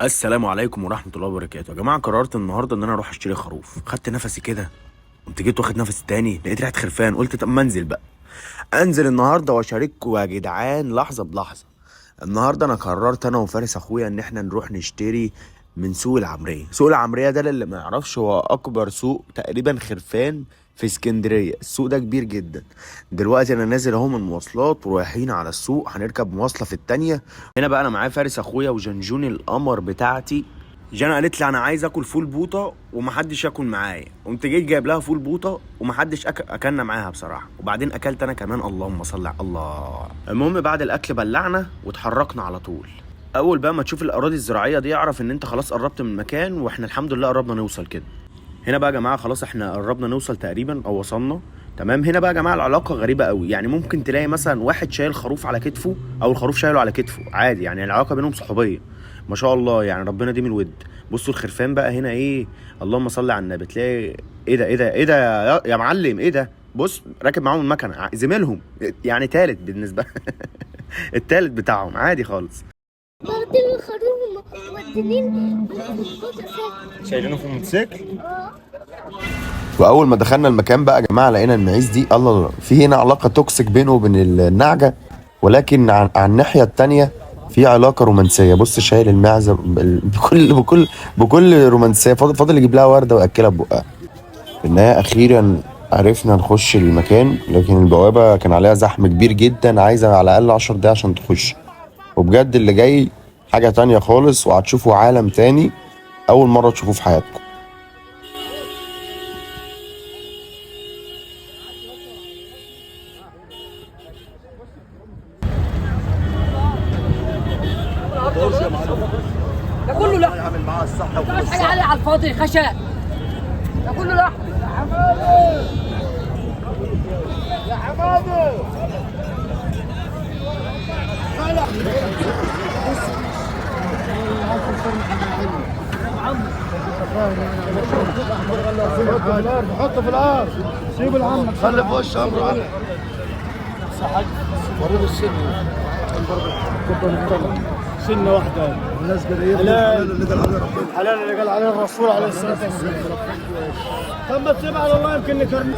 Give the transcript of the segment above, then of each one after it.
السلام عليكم ورحمة الله وبركاته. يا جماعة قررت النهاردة ان انا اروح اشتري خروف. خدت نفسي كده، قمت جيت واخد نفس تاني، لقيت ريحة خرفان. قلت طب ما انزل بقى، انزل النهاردة واشارككم يا جدعان لحظة بلحظة. النهاردة انا قررت انا وفارس اخويا ان احنا نروح نشتري من سوق العمرية. سوق العمرية ده اللي ما يعرفش هو اكبر سوق تقريبا خرفان في اسكندرية. السوق ده كبير جدا. دلوقتي انا نازل اهو من المواصلات ورايحين على السوق، هنركب مواصلة في التانية. هنا بقى انا معايا فارس اخويا وجنجون القمر بتاعتي. جانا قالت لي انا عايز اكل فول بوطه ومحدش ياكل معايا. قمت جيت جايب لها فول بوطه ومحدش اكلنا معاها بصراحه، وبعدين اكلت انا كمان. اللهم صل على الله. المهم بعد الاكل بلعنا واتحركنا على طول. اول بقى ما تشوف الاراضي الزراعيه دي اعرف ان انت خلاص قربت من المكان، واحنا الحمد لله قربنا نوصل كده. هنا بقى يا جماعه خلاص احنا قربنا نوصل تقريبا او وصلنا. تمام. هنا بقى يا جماعه العلاقه غريبه قوي، يعني ممكن تلاقي مثلا واحد شايل خروف على كتفه او الخروف شايله على كتفه عادي، يعني العلاقه بينهم صحوبيه ما شاء الله، يعني ربنا دي من الود. بصوا الخرفان بقى هنا ايه، اللهم صل على النبي. تلاقي ايه ده يا معلم، ايه ده؟ بص راكب معاهم المكنه زميلهم، يعني تالت بالنسبه التالت بتاعهم عادي خالص. واخدين الخروف مودينين شايلينه في الموتوسيكل. واول ما دخلنا المكان بقى يا جماعه لقينا المعيز دي، الله، في هنا علاقه توكسيك بينه وبين النعجه، ولكن عن الناحيه التانيه في علاقه رومانسيه. بص شايل المعزه بكل رومانسيه. فاضل يجيب لها ورده وياكلها ببقها. في النهايه اخيرا عرفنا نخش المكان، لكن البوابه كان عليها زحمه كبير جدا، عايزه على الاقل 10 دقايق عشان تخش. وبجد اللي جاي حاجه تانيه خالص، وهتشوفوا عالم تاني اول مره تشوفوه في حياتكم. ده كله لحم. يعمل معاه الصح ومش حاجه عليه على الفاضي خشب. ده كله لحم. يا حماده يا حماده. حطه في الارض. سيب العم خلي في وش امره. مريض السن سنه واحده. الناس قريبه حلال اللي قال عليه ربنا، حلال اللي قال عليه الرسول عليه الصلاه والسلام. طب ما تسيبها على الله يمكن نكرم.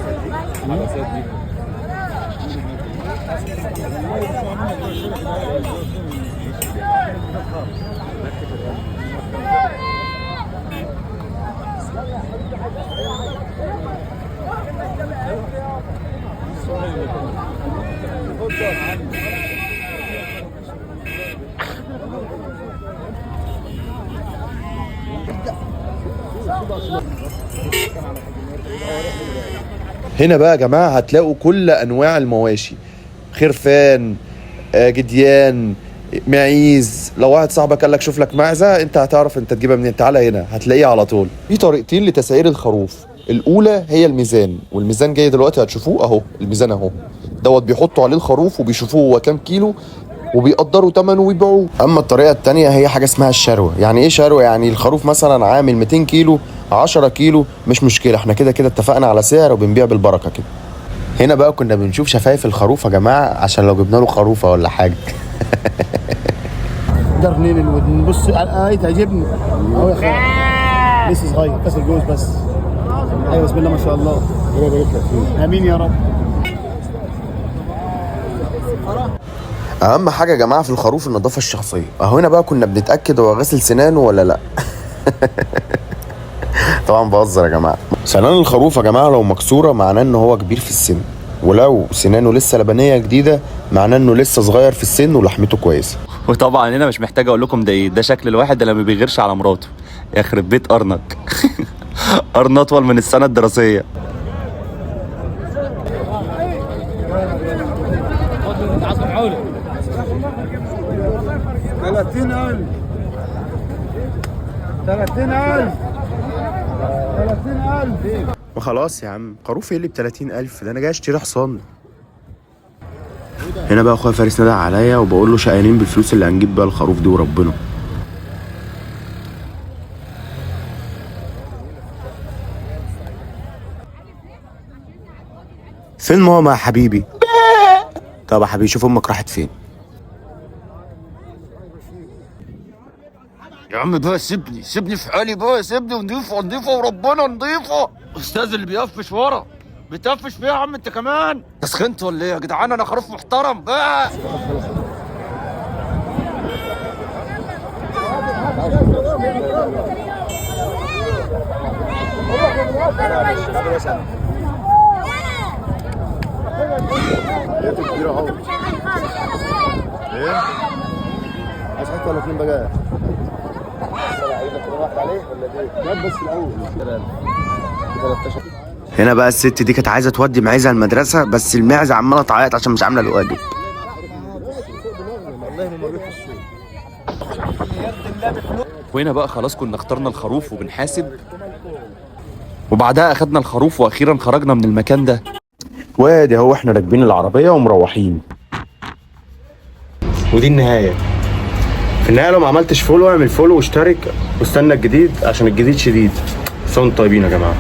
هنا بقى يا جماعة هتلاقوا كل أنواع المواشي، خرفان، جديان، معيز. لو واحد صاحبك قال لك شوف لك معزة، انت هتعرف انت تجيبها منين. تعالى هنا هتلاقيه على طول. في طريقتين لتسعير الخروف. الأولى هي الميزان، والميزان جاي دلوقتي هتشوفوه اهو. الميزان اهو دوت بيحطوا عليه الخروف وبيشوفوه هو كام كيلو وبيقدروا ثمنه ويبيعوه. اما الطريقه التانية هي حاجه اسمها الشروه. يعني ايه شروه؟ يعني الخروف مثلا عامل 200 كيلو، 10 كيلو مش مشكله، احنا كده كده اتفقنا على سعر وبنبيع بالبركه كده. هنا بقى كنا بنشوف شفايف الخروف يا جماعه عشان لو جبنا له خروفه ولا حاجه. جرنين الودن. بص تعجبني اهو يا اخي، لسه صغير كاس الجوز بس. ايوه بسم الله ما شاء الله. ربنا يبارك لك فيه. امين يا رب. اهم حاجه يا جماعه في الخروف النظافه الشخصيه. اهو هنا بقى كنا بنتاكد هو غسل سنانه ولا لا. طبعا بهزر يا جماعه. سنان الخروف يا جماعه لو مكسوره معناه ان هو كبير في السن، ولو سنانه لسه لبنيه جديده معناه انه لسه صغير في السن ولحمته كويسه. وطبعا هنا مش محتاج اقول لكم ده ايه، ده شكل الواحد اللي ما بيغيرش على مراته. يخرب بيت ارنك. ارن اطول من السنه الدراسيه. 30,000 30,000 30,000. وخلاص يا عم، خروف ايه اللي ب 30,000 ده؟ انا جاي اشتري حصان. هنا بقى اخويا فارس ندى عليا وبقول له شقيانين بالفلوس اللي هنجيب بيها الخروف دي وربنا. فين ماما يا حبيبي؟ طب يا حبيبي شوف امك راحت فين. عم بقى سيبني في حالي بقى، سيبني، نضيفه وربنا نضيفه. استاذ اللي بيقفش ورا بتقفش فيها يا عم انت كمان. سخنت ولا ايه يا جدعان؟ انا خروف محترم بقى. ايه؟ عايز حته ولا اتنين بقى؟ بس الاول هنا بقى الست دي كانت عايزه تودي معزها المدرسه، بس المعزه عماله تعيط عشان مش عامله الواجب. وهنا بقى خلاص كنا اخترنا الخروف وبنحاسب، وبعدها اخدنا الخروف واخيرا خرجنا من المكان ده. وادي اهو احنا راكبين العربيه ومروحين، ودي النهايه. في النهايه لو ما عملتش فولو اعمل فولو واشترك واستنى الجديد عشان الجديد شديد. صوم طيبين يا جماعه.